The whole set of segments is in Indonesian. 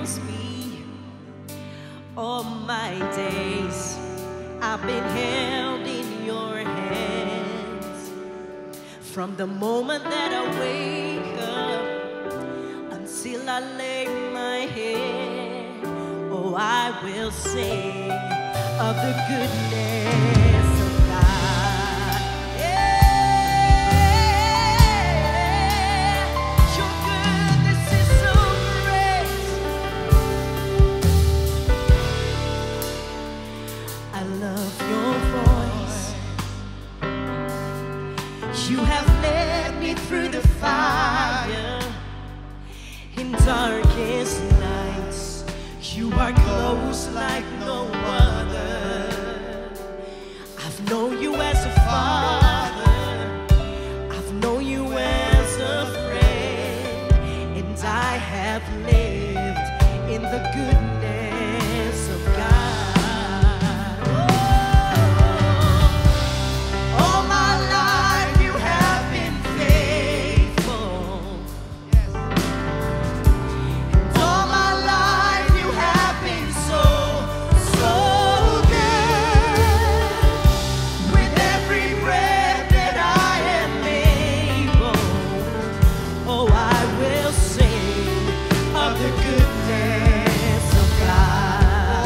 promised me. All my days I've been held in your hands. From the moment that I wake up until I lay my head, oh, I will sing of the goodness of God. Yeah, your goodness is so great. I love your voice. You have led me through the fire in darkest nights. You are close like no other. I've known you as a father, I've known you as a friend, and I have lived in the goodness of God. Oh, all my life you have been faithful. And all my life you have been so, so good. With every breath that I am able, oh, I will sing of the goodness of God.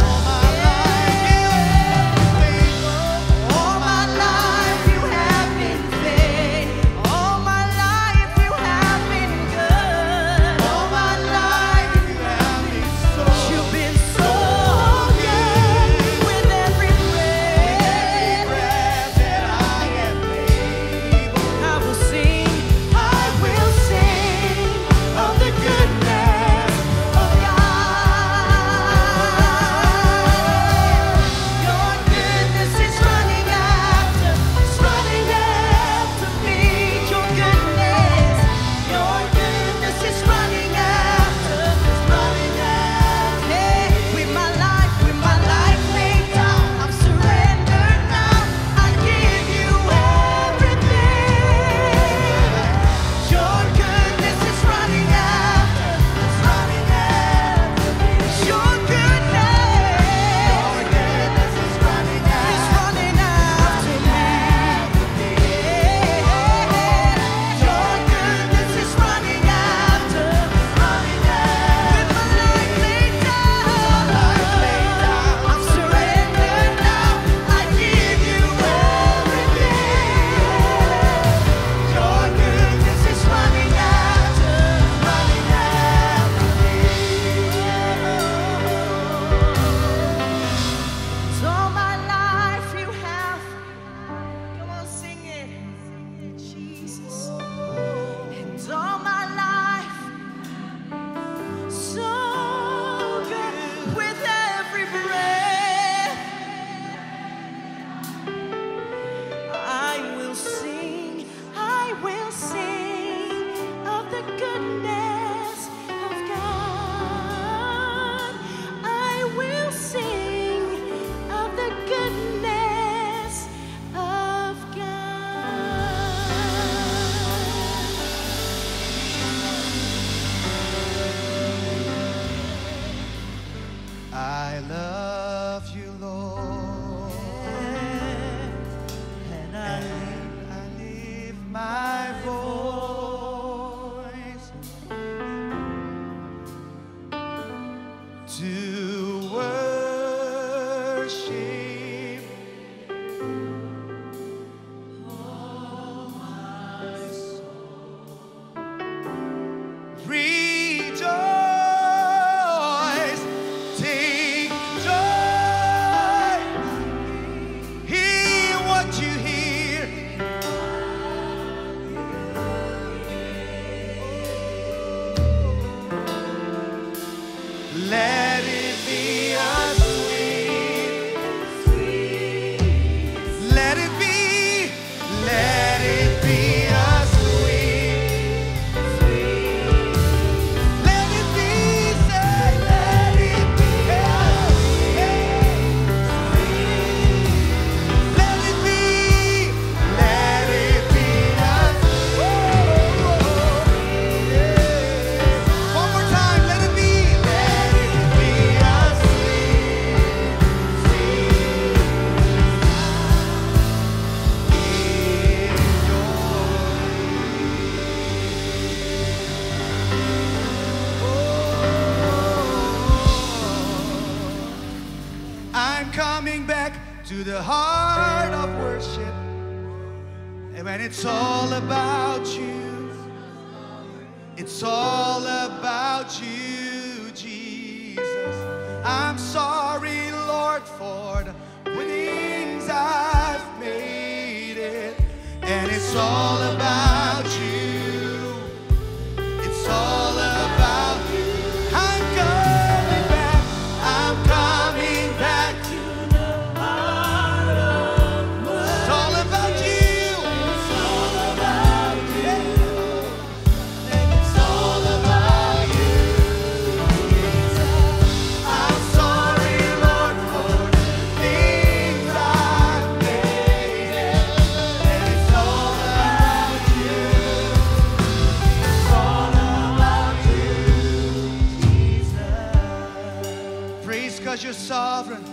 All my life you have been faithful. All my life you have been good. All my life you have been so. You've been so good. With every breath that I am able, I will sing of the goodness of God. Your goodness is running after me. Your goodness is running after. Hey, with my life laid down, I'm surrendered now. I give you everything. Your goodness is running after me. Your goodness is running after me. Your goodness is running after. With my life laid down, I'm surrendered now. I give you everything. Your goodness is running after me. So all my life you have, come on, sing it, Jesus. And all my life, so good. With every breath, I will sing of the goodness of God. I will sing of the goodness of God. I love you, Lord, And and I lift my voice to worship. Oh, my soul, rejoice, take joy, hear what you hear. Let it be a sweet, let it be a sweet, let it be, say, let it be a sweet, let it be a sweet. One more time, let it be a sweet. I'm coming back to the heart of worship. And when it's all about you, it's all about you, Jesus. I'm sorry, Lord, for the things I've made it. And it's all about you. It's all about you. I'm coming back. I'm coming back to the heart of worship. It's all about you. It's all about you. And it's all about you, Jesus. I'm sorry, Lord, for the things I've made it. And it's all about you. It's all about you, Jesus. Praise 'cause you're sovereign.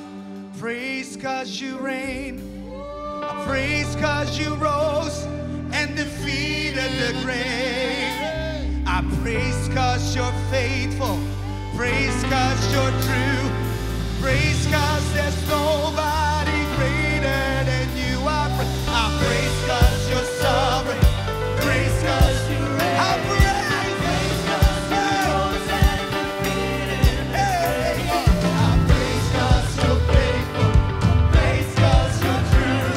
Praise 'cause you reign. Praise 'cause you rose and defeated the grave. I praise 'cause you're faithful. Praise 'cause you're true. Praise 'cause there's nobody greater than you. I praise 'cause you're sovereign. Praise 'cause you reign. I praise 'cause you rose and defeated the grave. I praise 'cause you're faithful. Praise 'cause you're true.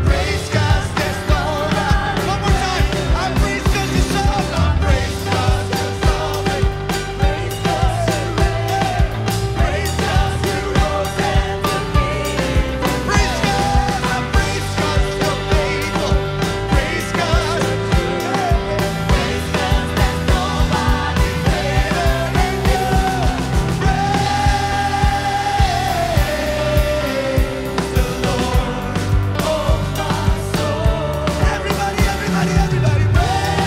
Praise 'cause there's nobody. One more time. I praise 'cause you're sovereign. I praise 'cause you're sovereign. Praise 'cause you reign. Praise 'cause you rose and defeated the grave. Praise 'cause. I praise 'cause you're faithful. Praise 'cause you're true. Praise 'cause there's nobody greater than you. Praise the Lord, oh my soul. Everybody, everybody, everybody, praise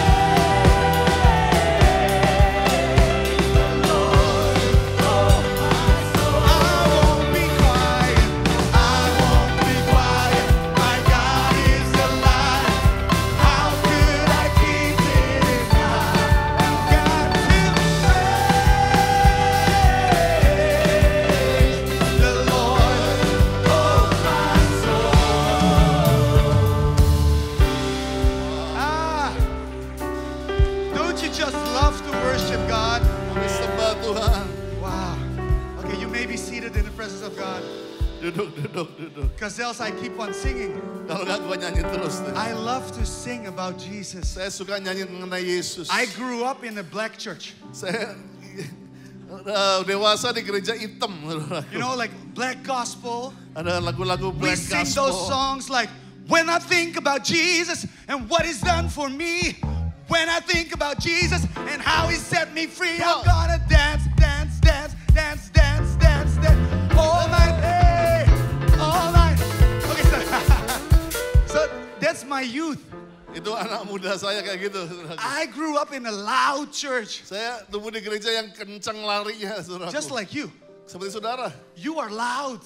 the Lord, oh my soul. I won't be quiet. I won't be quiet. My God is alive. How could I keep it inside? Got to praise the Lord, oh my soul. Don't you just love to worship God? Kami sembah Tuhan. Wow. Okay, you may be seated in the presence of God. Duduk, duduk, duduk. Because else I keep on singing. Kalau nggak gua nyanyi terus deh. I love to sing about Jesus. Saya suka nyanyi mengenai Yesus. I grew up in a black church. Saya dewasa di gereja hitam. You know, like black gospel. Ada lagu-lagu We black sing those gospel. songs like, when I think about Jesus and what he's done for me. When I think about Jesus and how he set me free, I'm gonna dance, dance, dance, dance, dance, dance, dance. All night, hey, all night. Okay, so that's my youth. Itu anak muda saya kayak gitu. I grew up in a loud church, Saya tumbuh di gereja yang kencang larinya, saudaraku. just like you. Seperti saudara. You are loud,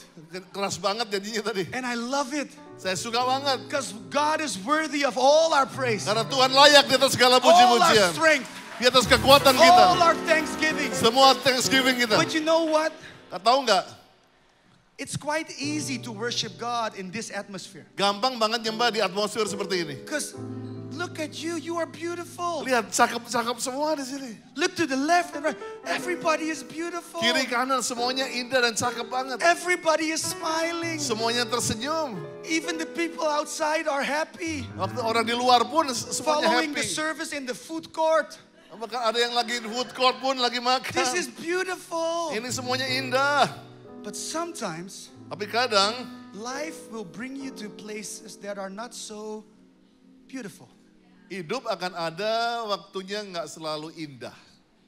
Keras banget jadinya tadi. and I love it Saya suka banget. because God is worthy of all our praise, Karena Tuhan layak di atas segala all our puji-pujian. strength, Di atas kekuatan all kita. our thanksgiving. Semua Thanksgiving kita. But you know what? Tahu nggak? It's quite easy to worship God in this atmosphere. Gampang banget nyembah di atmosfer seperti ini. Because look at you, you are beautiful. Lihat, cakep-cakep semua di sini. Look to the left and right. Everybody is beautiful. Kiri kanan semuanya indah dan cakep banget. Everybody is smiling. Semuanya tersenyum. Even the people outside are happy. Waktu orang di luar pun semuanya Following the happy. service in the food court. Bahkan ada yang lagi di food court pun lagi makan. This is beautiful. Ini semuanya indah. But sometimes Tapi kadang life will bring you to places that are not so beautiful. hidup akan ada waktunya nggak selalu indah.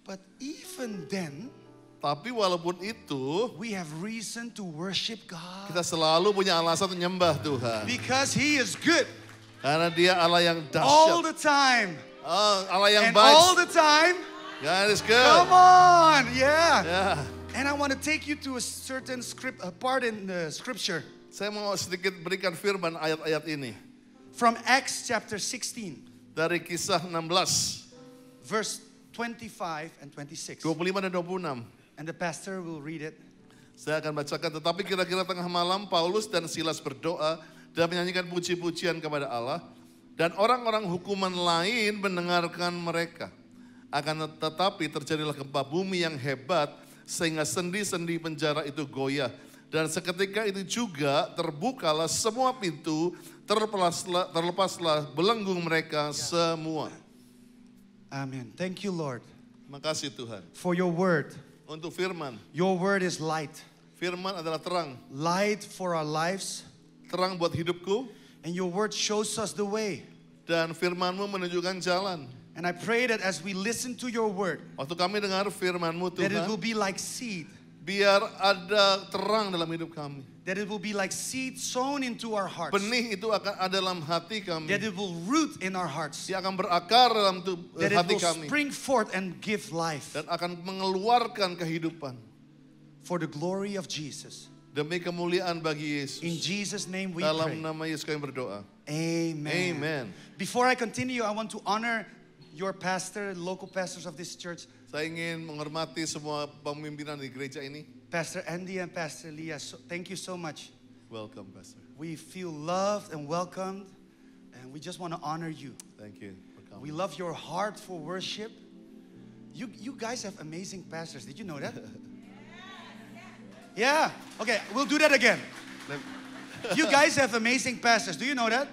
But even then, Tapi walaupun itu, we have reason to worship God. kita selalu punya alasan untuk nyembah Tuhan. Because He is good Karena dia Allah yang all dahsyat. the time. Oh, Allah yang And all baik. the time, God is good. come on, yeah. Ya, And I want to take you to a certain part in the scripture saya mau sedikit berikan firman ayat-ayat ini. from Acts chapter 16, Dari kisah 16, verse 25 and 26. 25 dan 26. And the pastor will read it. Saya akan bacakan, tetapi kira-kira tengah malam Paulus dan Silas berdoa dan menyanyikan puji-pujian kepada Allah. Dan orang-orang hukuman lain mendengarkan mereka. Akan tetapi terjadilah gempa bumi yang hebat sehingga sendi-sendi penjara itu goyah. Dan seketika itu juga terbukalah semua pintu, terlepaslah belenggu mereka semua. Amen. Thank you, Lord, Makasih Tuhan. for your word. Untuk firman. Your word is light. Firman adalah terang. Light for our lives. Terang buat hidupku. And your word shows us the way. Dan firman-Mu menunjukkan jalan. And I pray that as we listen to your word, Waktu kami dengar firman-Mu that it will Tuhan, be like seed. biar ada terang dalam hidup kami. That it will be like seed sown into our hearts. Benih itu akan ada dalam hati kami. That it will root in our hearts. Dia akan berakar dalam That it hati will kami. spring forth and give life. Dan akan mengeluarkan kehidupan. For the glory of Jesus. Demi kemuliaan bagi Yesus. In Jesus' name we Dalam pray. nama Yesus kami berdoa. Amen. Amen. Before I continue, I want to honor your pastor, local pastors of this church, Saya ingin menghormati semua pemimpinan di gereja ini. Pastor Andy and Pastor Leah. So, thank you so much. Welcome, Pastor. We feel loved and welcomed, and we just want to honor you. Thank you for coming. We love your heart for worship. You guys have amazing pastors. Did you know that? Yeah. Okay, we'll do that again. You guys have amazing pastors. Do you know that?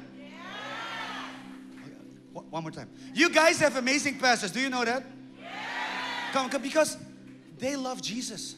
One more time. You guys have amazing pastors. Do you know that? Come, because they love Jesus.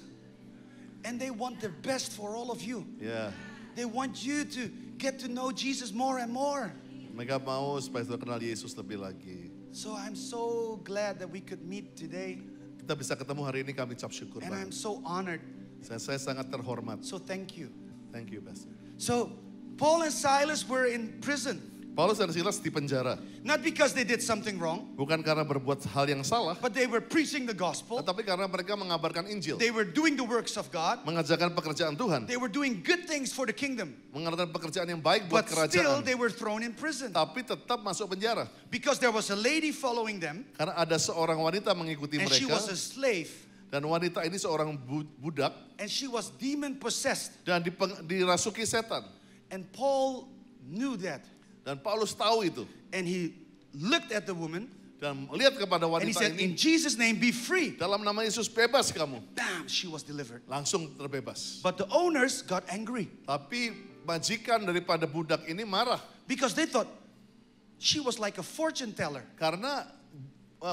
And they want the best for all of you. Ya, They want you to get to know Jesus more and more. mereka mau supaya saudara kenal Yesus lebih lagi. So I'm so glad that we could meet today. Kita bisa ketemu hari ini, kami ucap syukur And I'm banget. so honored. Saya sangat terhormat. So thank you. Thank you, Pastor. So Paul and Silas were in prison. Paulus dan Silas di penjara. Not because they did something wrong, Bukan karena berbuat hal yang salah, but they were preaching the gospel. tetapi karena mereka mengabarkan Injil. They were doing the works of God. Mengerjakan pekerjaan Tuhan. They were doing good things for the kingdom. Mengerjakan pekerjaan yang baik buat But still kerajaan. they were thrown in prison. Tapi tetap masuk penjara. Because there was a lady following them. Karena ada seorang wanita mengikuti And she mereka. was a slave. Dan wanita ini seorang budak. And she was demon possessed. Dan dirasuki setan. And Paul knew that. Dan Paulus tahu itu. And he looked at the woman. Dan melihat kepada And he wanita said, in ini. Jesus' name, be free. Dalam nama Yesus bebas kamu. Bam, she was delivered. Langsung terbebas. But the owners got angry. Tapi majikan daripada budak ini marah. Because they thought she was like a fortune teller. Karena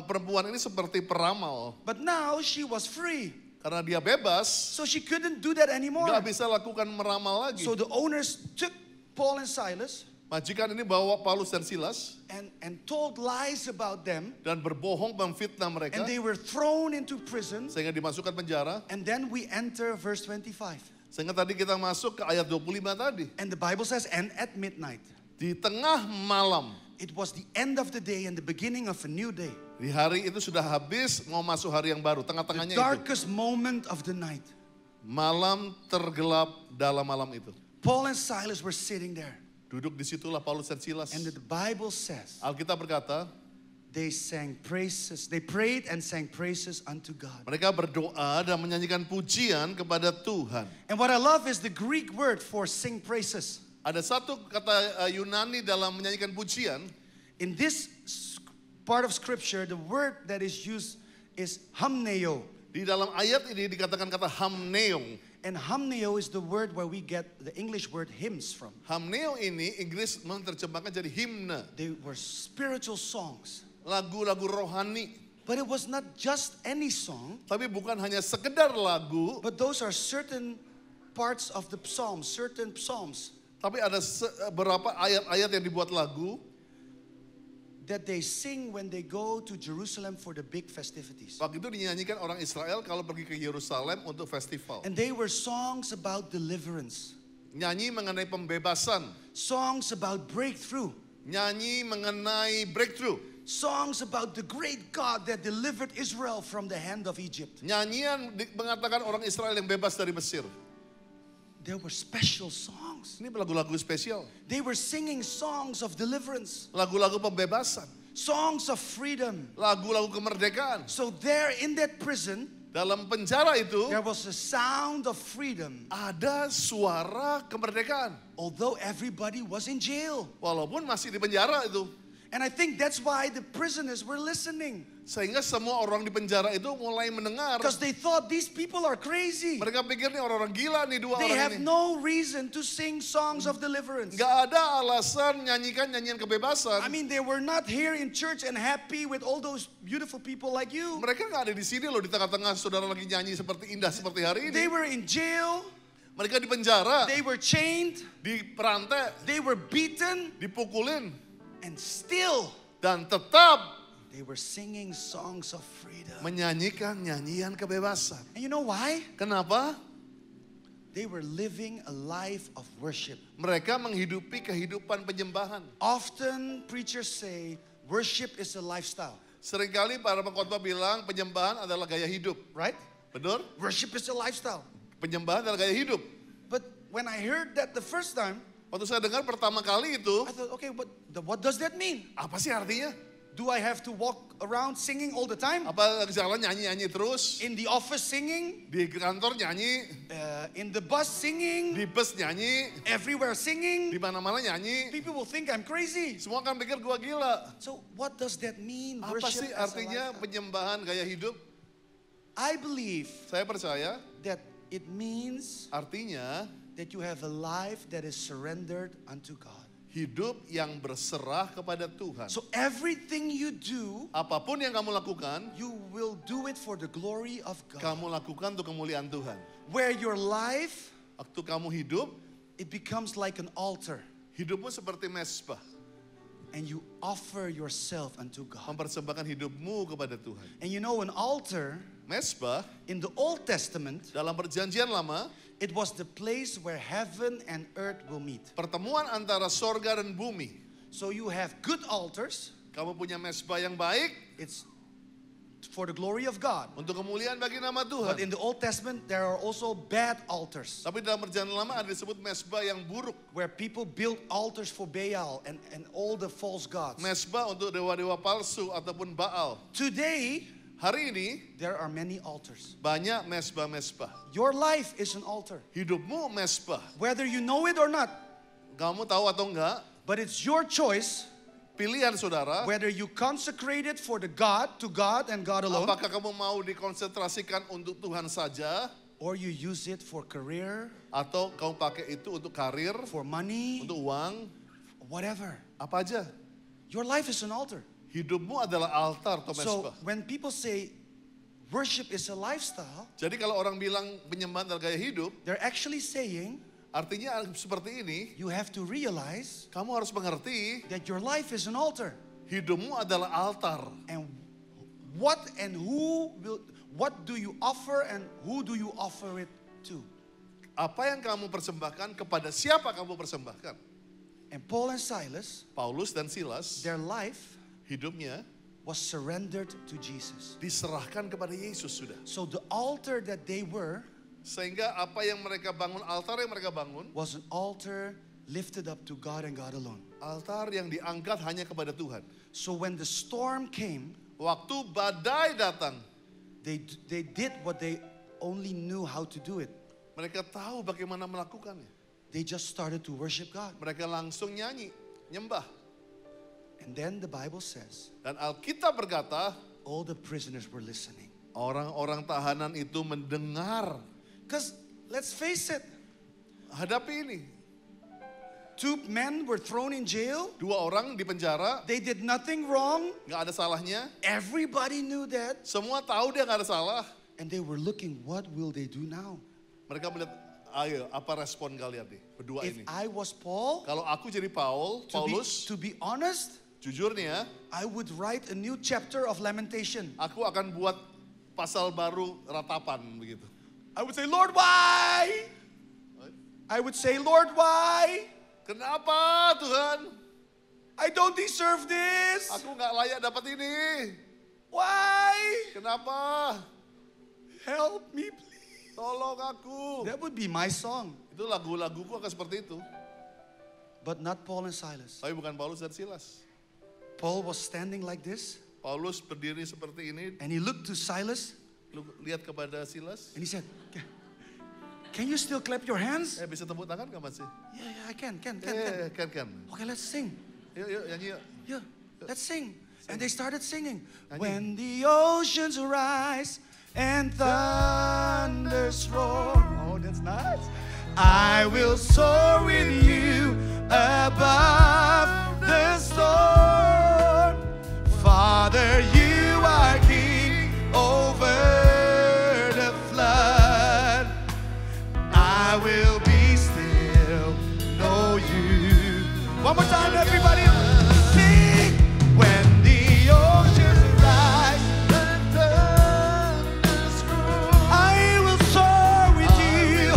perempuan ini seperti peramal. But now she was free. Karena dia bebas. So she couldn't do that anymore. Gak bisa lakukan meramal lagi. So the owners took Paul and Silas Majikan ini bawa Paulus dan Silas. and told lies about them. Dan berbohong memfitnah mereka. And they were thrown into prison. Sehingga dimasukkan penjara. And then we enter verse 25. Sehingga tadi kita masuk ke ayat 25 tadi. And the Bible says, and at midnight. Di tengah malam. It was the end of the day and the beginning of a new day. Di hari itu sudah habis, mau masuk hari yang baru. The Tengah-tengahnya itu. darkest moment of the night. Malam tergelap dalam malam itu. Paul and Silas were sitting there. Duduk disitulah Paulus dan Silas. And the Bible says, Alkitab berkata, they sang praises. They prayed and sang praises unto God. mereka berdoa dan menyanyikan pujian kepada Tuhan. And what I love is the Greek word for sing praises. Ada satu kata Yunani dalam menyanyikan pujian. In this part of scripture, the word that is used is hamneo. Di dalam ayat ini dikatakan kata hamneong. And hamneo is the word where we get the English word hymns from. Hamneo ini Inggris menerjemahkan jadi himne. They were spiritual songs. Lagu-lagu rohani. But it was not just any song, Tapi bukan hanya sekedar lagu. but those are certain parts of the psalms, certain psalms Tapi ada beberapa ayat-ayat yang dibuat lagu. that they sing when they go to Jerusalem for the big festivities. Waktu itu dinyanyikan orang Israel kalau pergi ke Yerusalem untuk festival. And they were songs about deliverance, Nyanyi mengenai pembebasan. songs about breakthrough, Nyanyi mengenai breakthrough. songs about the great God that delivered Israel from the hand of Egypt. Nyanyian mengatakan orang Israel yang bebas dari Mesir. There were special songs. Ini lagu-lagu spesial. They were singing songs of deliverance, Lagu-lagu pembebasan. songs of freedom. Lagu-lagu kemerdekaan. So there in that prison, Dalam penjara itu there was a sound of freedom, ada suara kemerdekaan. although everybody was in jail. Walaupun masih di penjara itu. And I think that's why the prisoners were listening. Sehingga semua orang di penjara itu mulai mendengar. Because they thought these people are crazy. Mereka pikir nih orang-orang gila nih dua They orang have ini. no reason to sing songs of deliverance. Gak ada alasan nyanyikan nyanyian kebebasan. I mean, they were not here in church and happy with all those beautiful people like you. Mereka gak ada di sini loh, di tengah-tengah saudara lagi nyanyi seperti indah seperti hari They ini. were in jail. Mereka di penjara, They were chained. di perantai, They were beaten. dipukulin. And still, Dan tetap they were singing songs of freedom. menyanyikan nyanyian kebebasan. And you know why? Kenapa? They were living a life of worship. Mereka menghidupi kehidupan penyembahan. Often preachers say worship is a lifestyle, Seringkali para pengkhotbah bilang penyembahan adalah gaya hidup. right? Betul? Worship is a lifestyle. Penyembahan adalah gaya hidup. But when I heard that the first time, Waktu saya dengar pertama kali itu, I thought, okay, what does that mean? apa sih artinya? Do I have to walk around singing all the time? Apa jalan nyanyi-nyanyi terus? In the office singing? Di kantor nyanyi, In the bus singing? di bus nyanyi, Everywhere di singing? mana-mana nyanyi. People will think I'm crazy. Semua kan pikir gua gila. So what does that mean? Apa Worship sih as a artinya lifestyle? penyembahan gaya hidup? I believe Saya percaya that it means artinya that you have a life that is surrendered unto God. hidup yang berserah kepada Tuhan. So everything you do, Apapun yang kamu lakukan, you will do it for the glory of God. kamu lakukan untuk kemuliaan Tuhan. Where your life, Waktu kamu hidup, it becomes like an altar. hidupmu seperti mesbah. And you offer yourself unto God. Mempersembahkan hidupmu kepada Tuhan. And you know, an altar Mesbah in the Old Testament, dalam perjanjian lama, it was the place where heaven and earth will meet. pertemuan antara sorga dan bumi. So you have good altars, Kamu punya mesbah yang baik it's for the glory of God. untuk kemuliaan bagi nama But Tuhan. in the Old Testament, there are also bad altars Tapi dalam perjanjian lama ada disebut mesbah yang buruk. where people build altars for Baal and all the false gods. Mesbah untuk dewa-dewa palsu ataupun Baal. Today, Hari ini there are many altars. banyak mesbah-mesbah. Your life is an altar, Hidupmu mesbah. whether you know it or not. Kamu tahu atau enggak? But it's your choice Pilihan saudara. whether you consecrate it for the God, to God and God alone, Apakah kamu mau dikonsentrasikan untuk Tuhan saja? or you use it for career, Atau kamu pakai itu untuk karir, for money, untuk uang, whatever. apa aja? Your life is an altar. Hidupmu adalah altar atau So mesbah. when people say worship is a lifestyle, Jadi kalau orang bilang penyembahan adalah gaya hidup, they're actually saying artinya seperti ini, you have to realize kamu harus mengerti that your life is an altar. hidupmu adalah altar. And what do you offer and who do you offer it to? Apa yang kamu persembahkan, kepada siapa kamu persembahkan? And Paul and Silas, Paulus dan Silas, their life hidupnya was surrendered to Jesus. diserahkan kepada Yesus sudah. So the altar that they were Sehingga apa yang mereka bangun, altar yang mereka bangun, was an altar lifted up to God and God alone. altar yang diangkat hanya kepada Tuhan. So when the storm came, Waktu badai datang, they did what they only knew how to do it. mereka tahu bagaimana melakukannya. They just started to worship God. Mereka langsung nyanyi, nyembah. And then the Bible says, Dan Alkitab berkata, all the prisoners were listening. orang-orang tahanan itu mendengar. Because let's face it, Hadapi ini, 2 men were thrown in jail. 2 orang di penjara, They did nothing wrong. gak ada salahnya. Everybody knew that. Semua tahu dia gak ada salah. And they were looking, what will they do now? Mereka melihat, ayo apa respon kalian nih, berdua If ini. I was Paul, Kalau aku jadi Paulus, to be honest, jujur nih ya, I would write a new chapter of lamentation. aku akan buat pasal baru ratapan begitu. I would say, Lord, why? I would say, Lord, why? Kenapa Tuhan? I don't deserve this. Aku gak layak dapat ini. Why? Kenapa? Help me, please. Tolong aku. That would be my song. Itu lagu-laguku akan seperti itu. But not Paul and Silas. Tapi bukan Paulus dan Silas. Paul was standing like this, Paulus berdiri seperti ini. and he looked to Silas, Lu lihat kepada Silas. And he said, can you still clap your hands? Bisa tepuk tangan gak masih? Yeah, I can. Kan. Okay, let's sing. Yuk nyanyi yuk. Yeah, let's sing. And they started singing. When the oceans rise and thunders roar. Oh, that's nice. I will soar with you above the storm. Father, you are king over the flood. I will be still, know you. One more time, everybody. Sing. When the oceans rise and thunders roar, I will soar with you.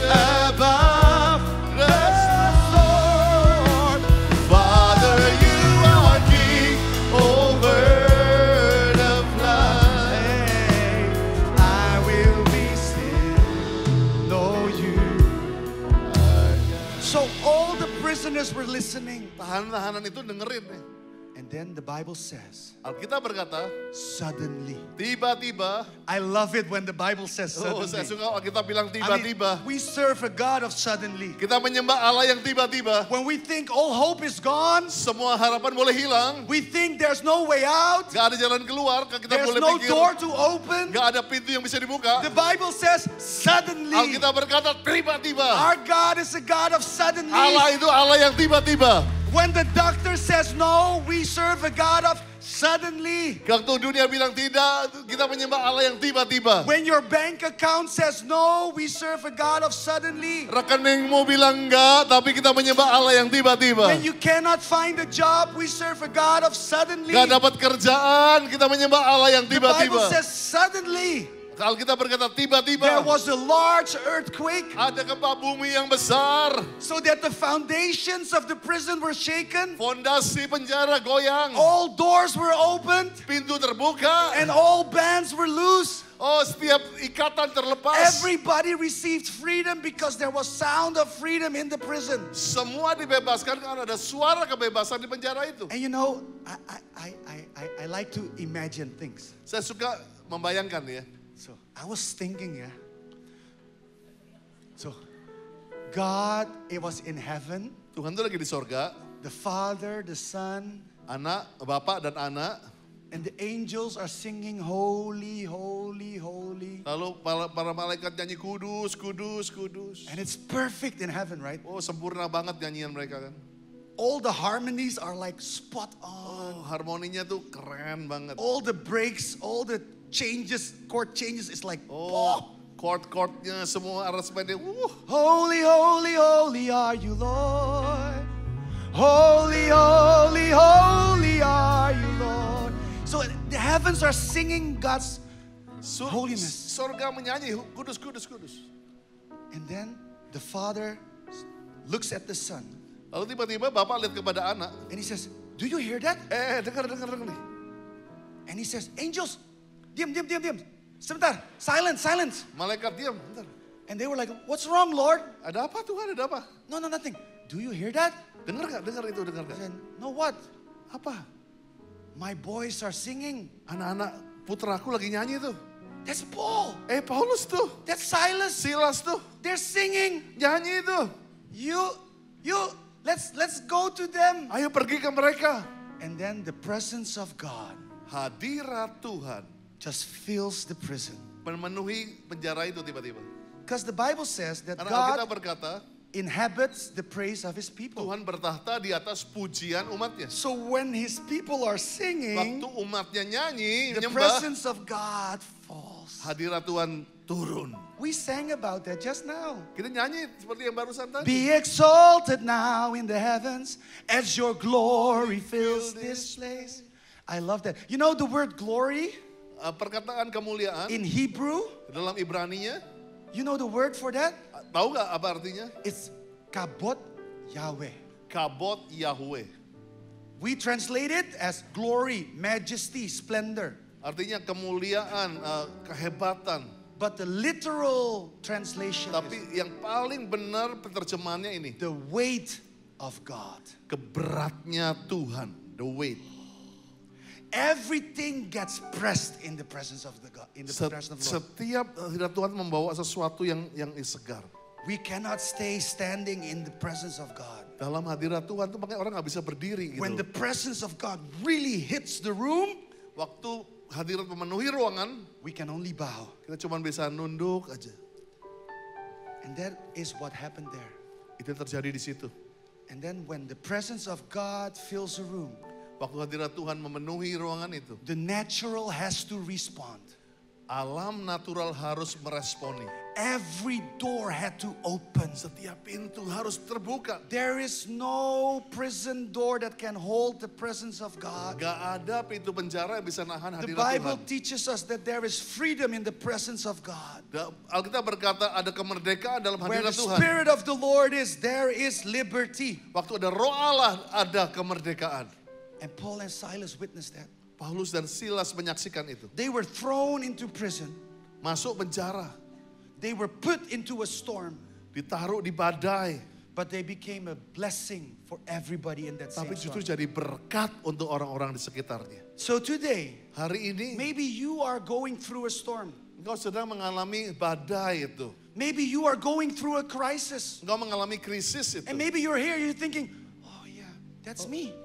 Above the storm. Father, you are king over the flood. Hey, I will be still, know you. So all the prisoners were listening. Tahanan-tahanan itu dengerin nih. And then the Bible says, Alkitab berkata, suddenly. tiba-tiba. I love it when the Bible says suddenly. Saya suka Alkitab bilang I mean, tiba-tiba. we serve a God of suddenly. Kita menyembah Allah yang tiba-tiba. When we think all hope is gone, Semua harapan boleh hilang. we think there's no way out, Gak ada jalan keluar. Kita there's boleh no pikir. door to open. Gak ada pintu yang bisa dibuka. The Bible says suddenly. Alkitab berkata tiba-tiba. Our God is a God of suddenly. Allah itu Allah yang tiba-tiba. When the doctor says no, we serve a God of suddenly. Waktu dunia bilang tidak, kita menyembah Allah yang tiba-tiba. When your bank account says no, we serve a God of suddenly. Rekeningmu bilang enggak, tapi kita menyembah Allah yang tiba-tiba. When you cannot find a job, we serve a God of suddenly. Gak dapat kerjaan, kita menyembah Allah yang The Bible tiba-tiba. says suddenly. Alkitab berkata There tiba-tiba. was a large earthquake Ada gempa bumi yang besar. so that the foundations of the prison were shaken. Fondasi penjara goyang. All doors were opened Pintu terbuka. and all bands were loose. Oh, setiap ikatan terlepas. Everybody received freedom because there was sound of freedom in the prison. Semua dibebaskan karena ada suara kebebasan di penjara itu. And you know, I like to imagine things. Saya suka membayangkan ya. So I was thinking, so God, it was in heaven. Tuhan itu lagi di sorga. The Father, the Son, Anak, Bapak dan anak. and the angels are singing holy, holy, holy. Lalu para malaikat nyanyi kudus, kudus, kudus. And it's perfect in heaven, right? Oh, sempurna banget nyanyian mereka kan. All the harmonies are like spot on. Oh, harmoninya tuh keren banget. All the breaks, all the changes, chord changes, it's like, Oh, chord-chordnya semua aransemennya. Holy, holy, holy are you, Lord. Holy, holy, holy are you, Lord. So the heavens are singing God's holiness. Sorga menyanyi kudus, kudus, kudus. And then the Father looks at the Son. Lalu tiba-tiba Bapak lihat kepada anak. And he says, do you hear that? Dengar nih. And he says, angels, diam. Sebentar, silence. Malaikat diam, bentar. And they were like, what's wrong, Lord? Ada apa Tuhan, ada apa? No, nothing. Do you hear that? Dengar gak? Dengar itu, dengar I gak? said, no, what? Apa? My boys are singing. Anak-anak putraku lagi nyanyi tuh. That's Paul. Paulus tuh. That's Silas. Silas tuh. They're singing. Nyanyi tuh. Let's go to them. Ayo pergi ke mereka. And then the presence of God Hadirat Tuhan just fills the prison. memenuhi penjara itu tiba-tiba. Because the Bible says that Karena Alkitab God berkata, inhabits the praise of his people. Tuhan bertahta di atas pujian umatnya. So when his people are singing, Waktu umatnya nyanyi, the menyembah, presence of God falls. hadirat Tuhan turun. We sang about that just now. Kita nyanyi seperti yang barusan tadi. Be exalted now in the heavens as your glory fills this place. I love that. You know the word glory Perkataan kemuliaan in Hebrew? dalam Ibraninya, You know the word for that? tahu gak apa artinya? It's kabot Yahweh. Kabot Yahweh. We translate it as glory, majesty, splendor. Artinya kemuliaan, kehebatan. But the literal translation Tapi is yang paling benar penerjemahannya ini. the weight of God. Keberatnya Tuhan. The weight. everything gets pressed in the presence of the God, in the presence of the Lord. Setiap hadirat Tuhan membawa sesuatu yang segar. We cannot stay standing in the presence of God. Dalam hadirat Tuhan tuh makanya orang nggak bisa berdiri gitu. When the presence of God really hits the room, Waktu hadirat memenuhi ruangan, we can only bow. kita cuma bisa nunduk aja. And that is what happened there. Itu yang terjadi di situ. And then when the presence of God fills a room, Waktu hadirat Tuhan memenuhi ruangan itu, the natural has to respond. alam natural harus meresponi. Every door had to open. Setiap pintu harus terbuka. There is no prison door that can hold the presence of God. Gak ada pintu penjara yang bisa nahan The hadirat Bible Tuhan. teaches us that there is freedom in the presence of God. Alkitab berkata ada kemerdekaan dalam Where the hadirat Tuhan. Spirit of the Lord is, there is liberty. Waktu ada roh Allah ada kemerdekaan. And Paul and Silas witnessed that. Paulus dan Silas menyaksikan itu. They were thrown into prison. Masuk penjara, They were put into a storm. ditaruh di badai. But they became a blessing for everybody in that same Tapi justru storm. jadi berkat untuk orang-orang di sekitarnya. So today, Hari ini maybe you are going through a storm. engkau sedang mengalami badai itu. Maybe you are going through a crisis. Engkau mengalami krisis itu. And maybe you're here, you're thinking, oh yeah, that's me.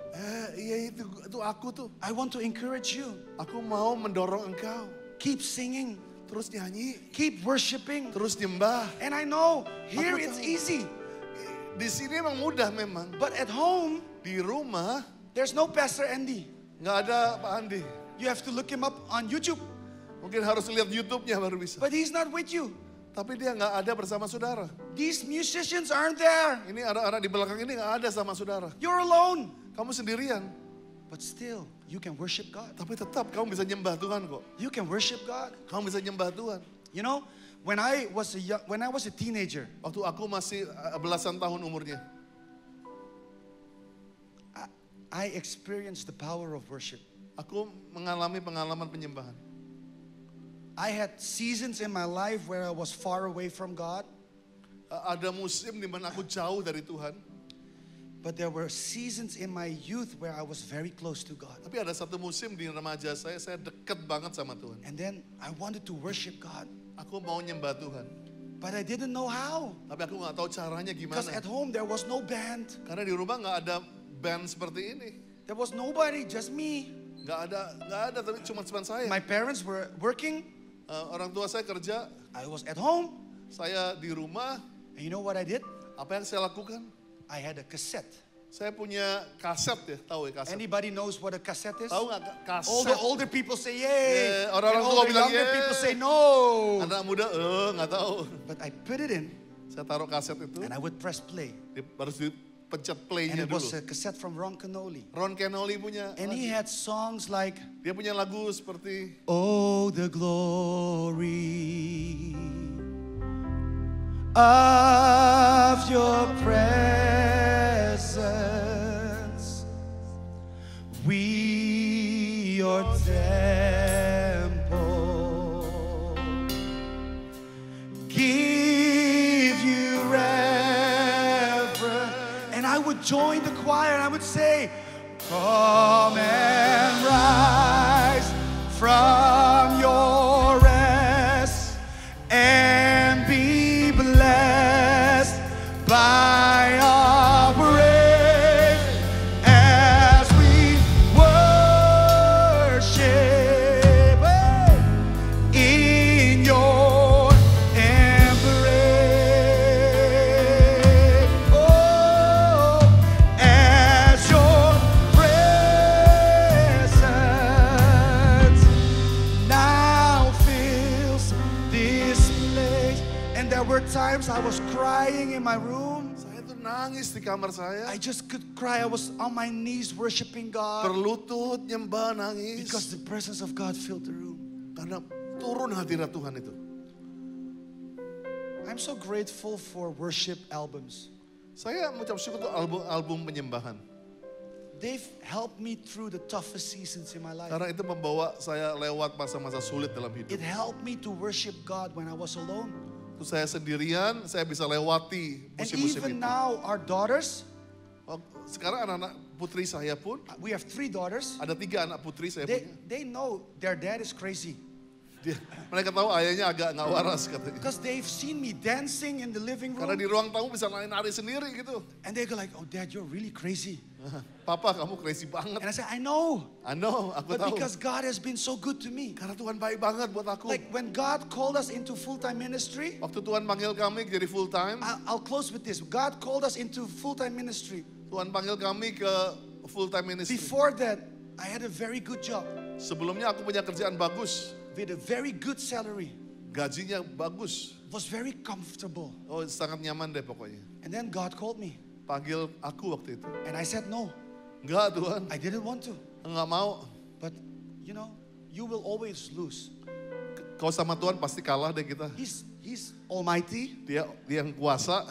Iya itu aku tuh. I want to encourage you. Aku mau mendorong engkau. Keep singing. Terus nyanyi, Keep worshiping. terus nyembah. And I know here Aku it's tahu. easy. Di sini emang mudah memang. But at home, Di rumah there's no Pastor Andy. nggak ada Pak Andi. You have to look him up on YouTube. Mungkin harus lihat YouTube-nya baru bisa. But he's not with you. Tapi dia nggak ada bersama saudara. These musicians aren't there. Ini anak-anak di belakang ini nggak ada sama saudara. You're alone. Kamu sendirian. But still, you can worship God. Tapi tetap kamu bisa nyembah Tuhan kok. You can worship God. Kamu bisa nyembah Tuhan. You know, when I was a teenager, Waktu aku masih belasan tahun umurnya, I experienced the power of worship. aku mengalami pengalaman penyembahan. I had seasons in my life where I was far away from God, Ada musim di mana aku jauh dari Tuhan. but there were seasons in my youth where I was very close to God. Tapi ada satu musim di remaja saya dekat banget sama Tuhan. And then I wanted to worship God, Aku mau nyembah Tuhan. but I didn't know how. Tapi aku nggak tahu caranya Because gimana. at home there was no band. Karena di rumah nggak ada band seperti ini. There was nobody, just me. Nggak ada, tapi cuma saya. My parents were working. Orang tua saya kerja, I was at home. saya di rumah. And you know what I did? Apa yang saya lakukan? I had a cassette. Saya punya kaset ya, tahu ya kaset? Anybody knows what a cassette is? Tahu nggak All kaset? the older people say yay. Yeah, orang-orang And tua all the bilang, younger "Yeah." people say no. Anak muda, nggak tahu. But I put it in Saya taruh kaset itu, and I would press play. harus dipencet And play-nya it was dulu. a cassette from Ron Canoli. Ron Canoli punya, And he had songs like, dia punya lagu seperti oh, the glory of your presence. We, your temple, give you reverence. And I would join the choir and I would say, come and rise from your rest and be blessed by our praise as we worship in your embrace. Oh, as your presence now fills this place. And there were times I was crying in my room. saya tuh nangis di kamar saya, I just could cry. I was on my knees worshiping God berlutut nyembah nangis because the presence of God filled the room. karena turun hadirat Tuhan itu. I'm so grateful for worship albums. Saya mengucap syukur untuk album penyembahan They've helped me through the toughest seasons in my life. karena itu membawa saya lewat masa-masa sulit dalam hidup. It helped me to worship God when I was alone. Terus saya sendirian, saya bisa lewati And musim-musim even itu. now, our daughters, Sekarang anak-anak putri saya pun, we have 3 daughters. ada 3 anak putri saya punya. They know their dad is crazy. Mereka tahu ayahnya agak nggak waras katanya. Because they've seen me dancing in the living Karena room. di ruang tamu bisa nari sendiri gitu. And they go like, oh dad, you're really crazy. Papa kamu crazy banget. And I said, I know. I know, aku But tahu. because God has been so good to me. Karena Tuhan baik banget buat aku. Like when God called us into full-time ministry, Waktu Tuhan panggil kami jadi full time, I'll close with this. God called us into full-time ministry. Tuhan panggil kami ke full time ministry. Before that, I had a very good job Sebelumnya aku punya kerjaan bagus, with a very good salary. gajinya bagus. Was very comfortable. Oh sangat nyaman deh pokoknya. And then God called me. Panggil aku waktu itu. And I said no. Enggak Tuhan, I didn't want to. enggak mau. But you know, you will always lose. Kau sama Tuhan pasti kalah deh kita. He's almighty Dia yang kuasa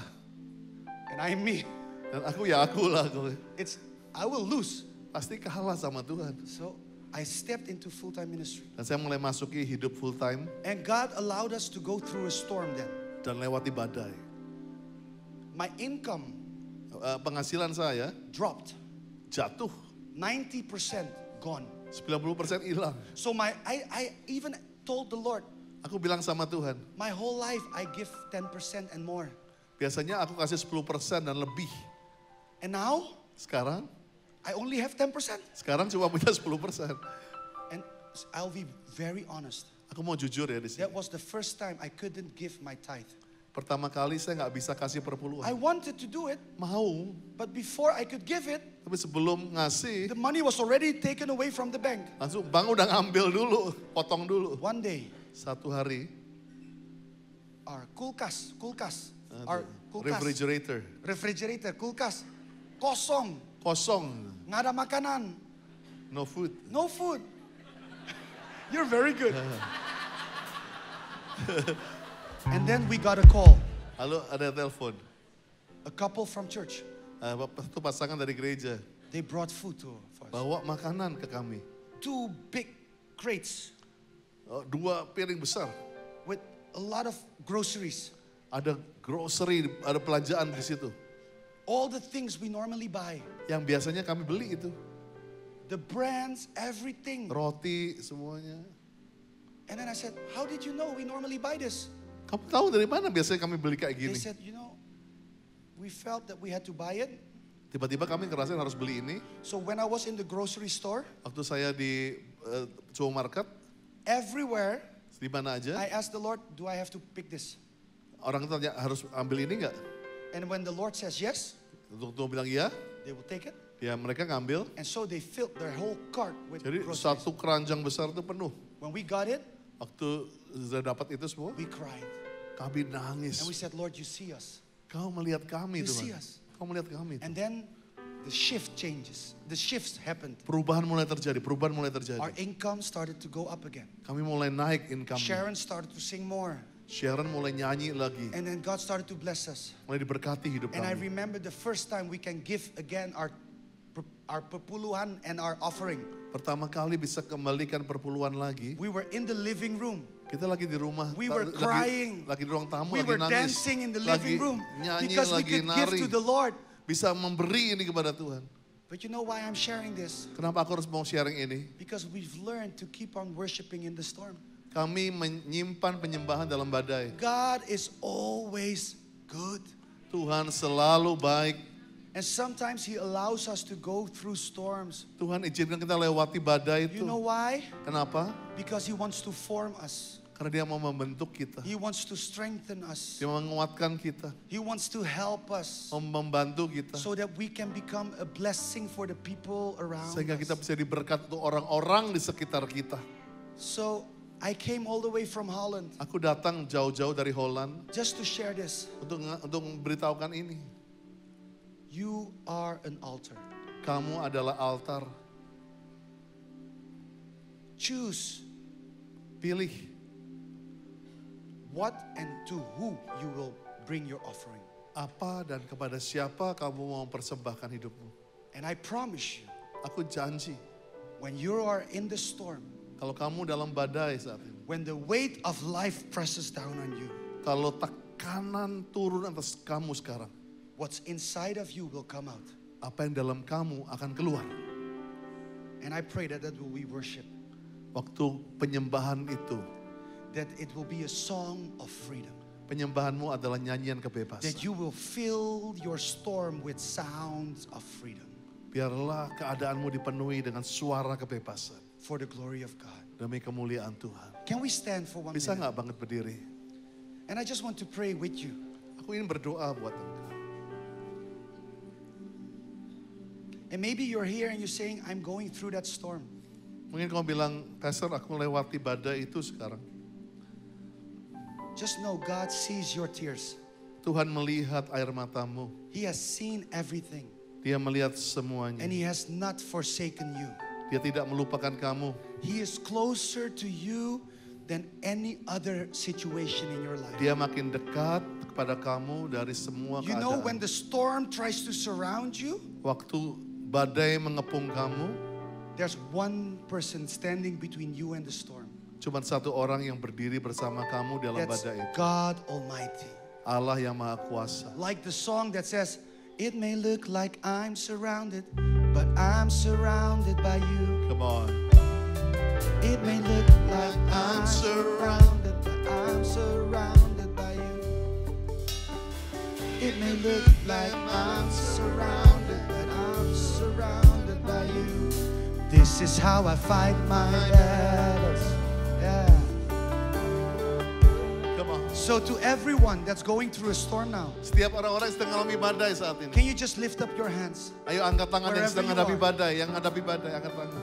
and I'm me. dan aku ya aku lah. I will lose. Pasti kalah sama Tuhan. So I stepped into full-time ministry. Dan saya mulai masuki hidup full time And God allowed us to go through a storm then. dan lewati badai. My income Penghasilan saya dropped. jatuh, 90% gone. 90% hilang. So I even told the Lord, Aku bilang sama Tuhan, my whole life I give 10% and more. biasanya aku kasih 10% dan lebih. And now Sekarang I only have 10%. cuma punya 10%. And I'll be very honest. Aku mau jujur ya di sini. That was the first time I couldn't give my tithe. Pertama kali saya nggak bisa kasih I perpuluhan. wanted to do it, Mau, but before I could give it, tapi sebelum ngasih, the money was already taken away from the bank. langsung bang udah ngambil dulu, potong dulu. One day, Satu hari, our refrigerator, kulkas, kosong, nggak ada makanan, no food. no food. You're very good. And then we got a call, Lalu ada telepon, a couple from church. itu pasangan dari gereja, They brought food for us. bawa makanan ke kami. 2 big crates 2 piring besar, with a lot of groceries. ada grocery, ada belanjaan di situ. All the things we normally buy. Yang biasanya kami beli itu, The brands, everything. roti semuanya. And then I said, how did you know we normally buy this? Kamu tahu dari mana biasanya kami beli kayak They gini? said, you know, we felt that we had to buy it. Tiba-tiba kami ngerasain harus beli ini. So when I was in the grocery store, Waktu saya di supermarket, everywhere, di mana aja, I asked the Lord, do I have to pick this? orang tanya harus ambil ini nggak? And when the Lord says yes, Untuk bilang iya, they will take it. ya mereka ngambil. And so they filled their whole cart with Jadi groceries. satu keranjang besar itu penuh. When we got it, Waktu sudah dapat itu semua, we cried. kami nangis. And we said, Lord, you see us. Kau melihat kami You see Tuhan. us. Kau melihat kami. And then the shift changes. The shifts happened. Perubahan mulai terjadi, perubahan mulai Our terjadi. income started to go up again. Kami mulai naik income. Sharon started to sing more. Sharon mulai nyanyi lagi. And then God started to bless us. Mulai diberkati hidup And I kami. remember the first time we can give again our perpuluhan and our offering. Pertama kali bisa kembalikan perpuluhan lagi. We were in the living room. Kita lagi di rumah. We were crying. Lagi di ruang tamu, We lagi were nangis. dancing in the Lagi living room nyanyi, because we lagi could give nari. to the Lord. Bisa memberi ini kepada Tuhan. But you know why I'm sharing this? Kenapa aku harus mau sharing ini? Because we've learned to keep on worshiping in the storm. Kami menyimpan penyembahan dalam badai. God is always good. Tuhan selalu baik. And sometimes He allows us to go through storms. Tuhan izinkan kita lewati badai itu. You know why? Kenapa? Because He wants to form us. Karena dia mau membentuk kita. He wants to strengthen us. Dia mau menguatkan kita. He wants to help us Mau membantu kita. so that we can become a blessing for the people around Sehingga kita us. bisa diberkat untuk orang-orang di sekitar kita. So I came all the way from Holland Aku datang jauh-jauh dari Holland just to share this. untuk memberitahukan ini. You are an altar. Kamu adalah altar. Choose Pilih what and to who you will bring your offering. apa dan kepada siapa kamu mau mempersembahkan hidupmu. And I promise you, Aku janji, when you are in the storm, kalau kamu dalam badai saat ini, when the weight of life presses down on you, kalau tekanan turun atas kamu sekarang, what's inside of you will come out. apa yang dalam kamu akan keluar. And I pray that will be worship. Waktu penyembahan itu, That it will be a song of freedom. penyembahanmu adalah nyanyian kebebasan. That you will fill your storm with sounds of freedom. Biarlah keadaanmu dipenuhi dengan suara kebebasan For the glory of God. demi kemuliaan Tuhan. Can we stand for 1 Bisa minute? nggak banget berdiri? And I just want to pray with you. Aku ingin berdoa buat engkau. And maybe you're here and you're saying, I'm going through that storm. Mungkin kamu bilang, Pastor, aku melewati badai itu sekarang. Just know God sees your tears. Tuhan melihat air matamu. He has seen everything. Dia melihat semuanya. And He has not forsaken you. Dia tidak melupakan kamu. He is closer to you than any other situation in your life. Dia makin dekat kepada kamu dari semua You know when keadaan. the storm tries to surround you, Waktu badai mengepung kamu, there's one person standing between you and the storm. cuma satu orang yang berdiri bersama kamu dalam That's badai itu. God Almighty. Allah yang Maha Kuasa. Like the song that says, it may look like I'm surrounded, but I'm surrounded by you. Come on. It may look like I'm surrounded, but I'm surrounded by you. It may look like I'm surrounded, but I'm surrounded by you. This is how I fight my battles. Yeah. Come on. So to everyone that's going through a storm now, Setiap orang-orang yang sedang mengalami badai saat ini. can you just lift up your hands? Ayo angkat tangan yang Wherever sedang you menghadapi are. badai. Yang menghadapi badai, angkat tangan.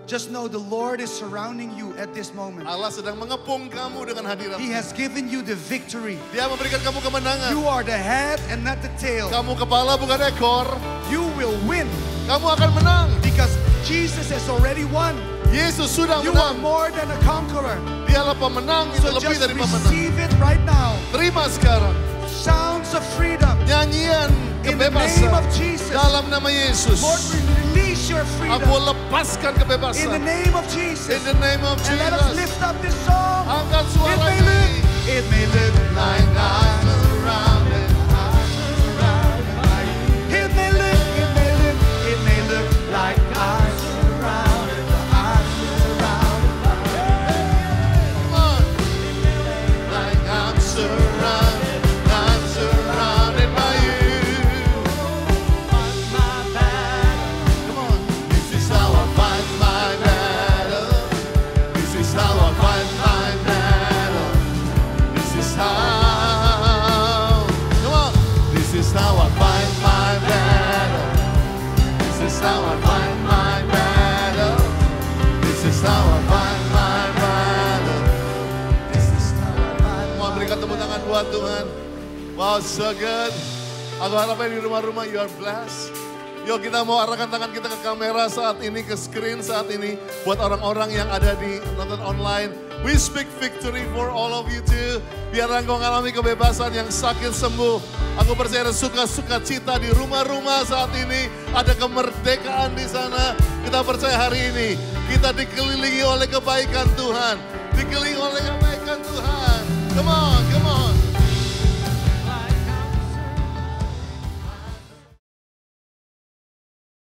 Just know the Lord is surrounding you at this moment. Allah sedang mengepung kamu dengan hadirat. He has given you the victory. Dia memberikan kamu kemenangan. You are the head and not the tail. Kamu kepala bukan ekor. You will win Kamu akan menang. because Jesus has already won. Yesus sudah You are menang. more than a conqueror. Dialah pemenang, itu So lebih just dari pemenang. receive it right now. Terima sekarang Sounds of freedom. nyanyian In the name kebebasan of Jesus. dalam nama Yesus. Lord, we release your Aku freedom. lepaskan In the kebebasan. name of In Jesus. the name of And let us Jesus. lift up this song. Angkat It suara may ini. look, it may look like I'm surrounded. It may look, it may look, it may look like I'm surrounded, but I'm surrounded by Come on. Like I'm surrounded by you. Come on. This is how I fight my battle. This is how I fight my battle. This is how. Come on. This is how I fight my battle. This is how I fight my battle. This is how I fight my battle. This is how I fight. Mau berikan tepuk tangan buat Tuhan. Wow, so good. Aku harap di rumah-rumah you are blessed. Yuk kita mau arahkan tangan kita ke kamera saat ini, ke screen saat ini. Buat orang-orang yang ada di nonton online. We speak victory for all of you too. Biar engkau mengalami kebebasan yang sakit sembuh. Aku percaya ada suka-suka cita di rumah-rumah saat ini. Ada kemerdekaan di sana. Kita percaya hari ini kita dikelilingi oleh kebaikan Tuhan. Dikelilingi oleh kebaikan Tuhan. Come on, come on.